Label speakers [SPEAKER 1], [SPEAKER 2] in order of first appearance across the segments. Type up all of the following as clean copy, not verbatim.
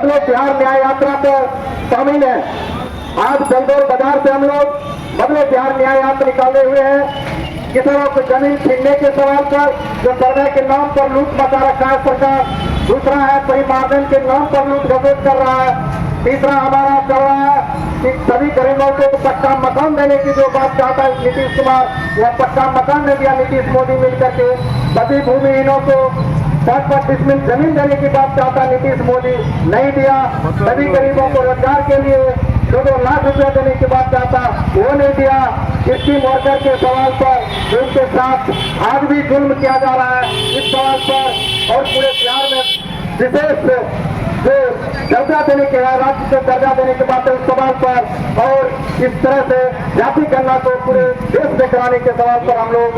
[SPEAKER 1] बदलो बिहार न्याय यात्रा पर शामिल है। आज बेलदौर बाजार से हम लोग बदलो बिहार न्याय यात्रा निकाले हुए हैं। किसानों को जमीन छीनने के सवाल पर जो सर्वे के नाम पर लूट मचा रखा है सरकार, दूसरा है परिमार्जन के नाम पर लूट घसोट कर रहा है, तीसरा हमारा चल रहा है कि सभी गरीबों को पक्का मकान देने की जो बात चाहता है नीतीश कुमार, वह पक्का मकान दे दिया नीतीश मोदी मिलकर के। सभी भूमिहीनों को 5-5 डिसमिल जमीन देने की बात चाहता है नीतीश मोदी, नहीं दिया। सभी गरीबों को रोजगार के लिए 2-2 लाख रुपया देने की बात चाहता, वो नहीं दिया। इसकी मोर्चा के सवाल पर उनके साथ आज भी जुल्म किया जा रहा है इस सवाल पर। और पूरे बिहार में विशेष जो दर्जा देने के राज्य से दर्जा देने की बात है उस सवाल पर, और इस तरह से जाति गणना को पूरे देश में कराने के सवाल पर हम लोग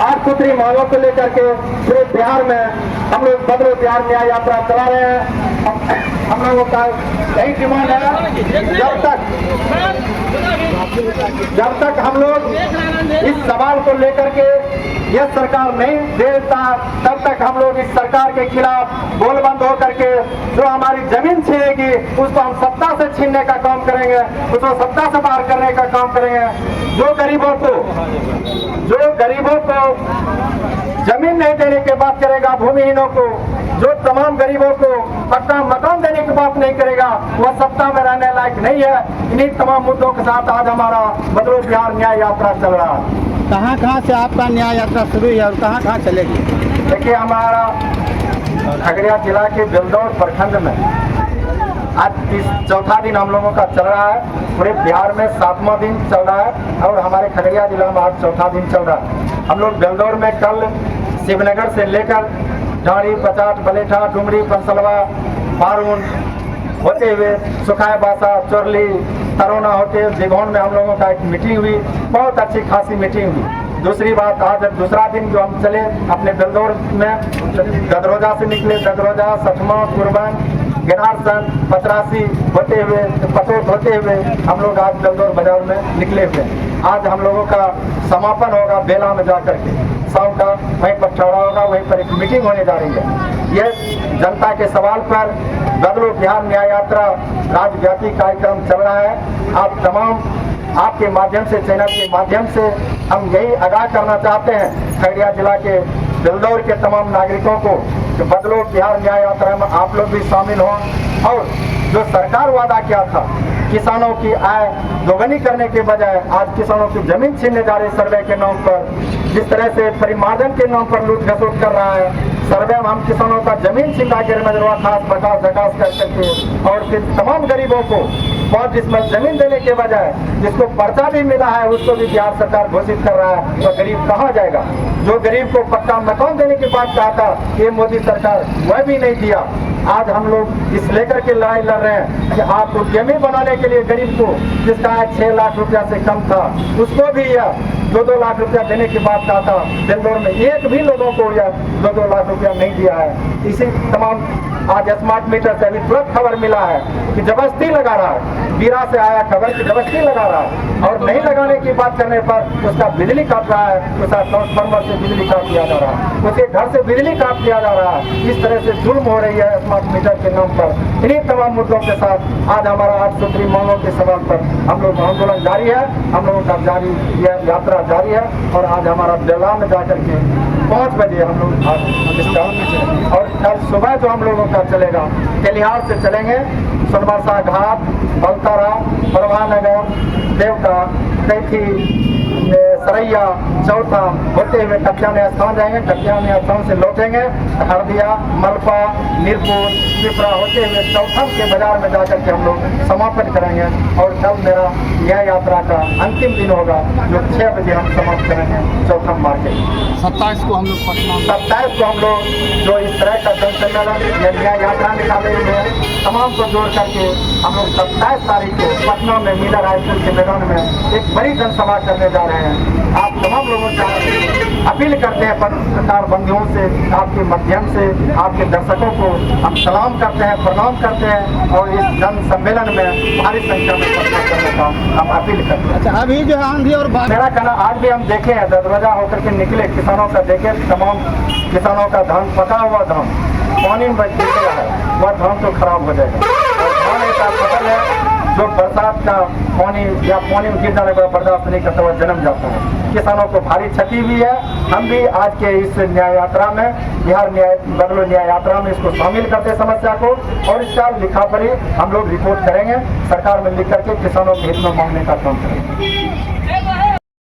[SPEAKER 1] 8 सूत्री मांगों को लेकर के पूरे बिहार में हम लोग बदलो बिहार न्याय यात्रा चला रहे हैं। हम लोगों का यही डिमांड है, जब तक हम लोग इस सवाल को लेकर के यह सरकार नहीं देता, तब तक हम लोग इस सरकार के खिलाफ बोल बंद हो करके जो हमारी जमीन छीनेगी उसको हम सत्ता से छीनने का काम करेंगे, उसको सत्ता से बाहर करने का काम करेंगे। जो गरीबों को जमीन नहीं देने की बात करेगा, भूमिहीनों को, जो तमाम गरीबों को पक्का मकान देने की बात नहीं करेगा, वह सत्ता में रहने लायक नहीं है। इन्हीं तमाम मुद्दों के साथ आज हमारा बदलो बिहार न्याय यात्रा चल रहा है।
[SPEAKER 2] कहाँ से आपका न्याय यात्रा शुरू है और कहाँ चलेगी?
[SPEAKER 1] देखिए, हमारा खगड़िया जिला के बेलदौर प्रखंड में आज चौथा दिन हम लोगों का चल रहा है। पूरे बिहार में 7वां दिन चल रहा है और हमारे खगड़िया जिला में आज चौथा दिन चल रहा है। हम लोग बेलदौर में कल शिवनगर से लेकर ढाड़ी, पचाट, बलेठा, डुमरी, पंसलवा, बारून होते हुए सुखाए बासा, चोरली, तरोना होते हुए दिघौन में हम लोगों का एक मीटिंग हुई, बहुत अच्छी खासी मीटिंग हुई। दूसरी बात, आज दूसरा दिन जो हम चले अपने बेलदौर में, गदरोजा से निकले, गदरोजा, सठमा, कुर्बन, गिनारसन, पचरासी होते हुए, पटोट होते हुए हम लोग आज बेलदौर बाजार में निकले हुए। आज हम लोगों का समापन होगा बेला में जाकर के, शाम का वहीं पर ठहरा होगा, वहीं पर एक मीटिंग होने जा रही है। यह जनता के सवाल पर बदलो बिहार न्याय यात्रा राज्यव्यापी कार्यक्रम चल रहा है। आप तमाम आपके माध्यम से, चैनल के माध्यम से हम यही आगाह करना चाहते हैं खगड़िया जिला के बेलदौर के तमाम नागरिकों को कि बदलो बिहार न्याय यात्रा में आप लोग भी शामिल हों। और जो सरकार वादा किया था किसानों की आय दोगुनी करने के बजाय आज किसानों की जमीन छीनने जा रही सर्वे के नाम पर, जिस तरह से परिमार्जन के नाम पर लूट घसोट कर रहा है। सर्वे में हम किसानों का जमीन छीनता के मजरवा खास बकास झकास कर सकते और फिर तमाम गरीबों को 5 डिसमिल जमीन देने के बजाय जिसको पर्चा भी मिला है उसको भी बिहार सरकार घोषित कर रहा है, तो गरीब कहाँ जाएगा? जो गरीब को पक्का मकान देने की बात चाहता ये मोदी सरकार वह भी नहीं दिया। आज हम लोग इस लेकर के लड़ाई लड़ रहे हैं कि आप उद्यमी बनाने के लिए गरीब को जिसका आय 6 लाख रुपया से कम था उसको भी यह 2-2 लाख रुपया देने की बात चाहता। बेलदौर में एक भी लोगों को यह 2-2 लाख रुपया नहीं दिया है। इसी तमाम आज स्मार्ट मीटर से अभी तुरंत खबर मिला है कि जबरदस्ती लगा रहा है, बीरा से आया खबर कि जबरदस्ती लगा रहा है और नहीं लगाने की बात करने पर उसका बिजली काट रहा है, उसका ट्रांसफार्मर से बिजली काट दिया जा रहा है, उसके घर से बिजली काट दिया जा रहा है। इस तरह से जुल्म हो रही है स्मार्ट मीटर के नाम पर। इन्हीं तमाम मुद्दों के साथ आज हमारा 8 सूत्री मांगों के सवाल पर हम लोग आंदोलन जारी है, हम लोगों का जारी यह यात्रा जारी है। और आज हमारा बेला में जाकर के 5 बजे हम लोग और कल सुबह जो हम लोगों का चलेगा तेलिहार से चलेंगे, सोनबरसा घाट, बलतारा, परवानगर, देवका, कैथी, सरैया, चौथा होते हुए टकिया स्थान जाएंगे। टकिया स्थान से लौटेंगे हरदिया, मलपा, मीरपुर, पिपरा होते हुए चौथम के बाजार में जाकर के हम लोग समापन करेंगे। और कल मेरा यह यात्रा का अंतिम दिन होगा जो 6 बजे हम समाप्त करेंगे चौथम मार्केट।
[SPEAKER 2] 27 को हम लोग पटना,
[SPEAKER 1] 27 को हम लोग जो इस तरह का जन सम्मेलन या न्याय यात्रा निकाले हुए हैं तमाम को जोड़ करके हम लोग 27 तारीख को पटना में मीना रायपुर के मैदान में एक बड़ी जनसभा करने जा रहे हैं। आप तमाम लोगों से अपील करते हैं पत्रकार बंधुओं से, आपके माध्यम से आपके दर्शकों को हम सलाम करते हैं, प्रणाम करते हैं और इस जन सम्मेलन में भारी संख्या में हम अपील करते हैं।
[SPEAKER 2] अच्छा, अभी जो है आंधी और बारिश
[SPEAKER 1] मेरा कहना, आज भी हम देखे हैं, दरवाजा होकर के निकले, किसानों का देखे, तमाम किसानों का धान, पका हुआ धान पानी में गिर गया है, वह धान तो खराब हो जाएगा। और धान ऐसा फसल है जो बरसात का पानी या पानी में गिर जाने पर बर्दाश्त नहीं करता, हुआ जन्म जाता है। किसानों को भारी क्षति भी है। हम भी आज के इस न्याय यात्रा में, बिहार न्याय बदलो न्याय यात्रा में इसको शामिल करते समस्या को, और इसका लिखा पढ़ी हम लोग रिपोर्ट करेंगे, सरकार में लिख करके किसानों के हित में मांगने का काम करेंगे।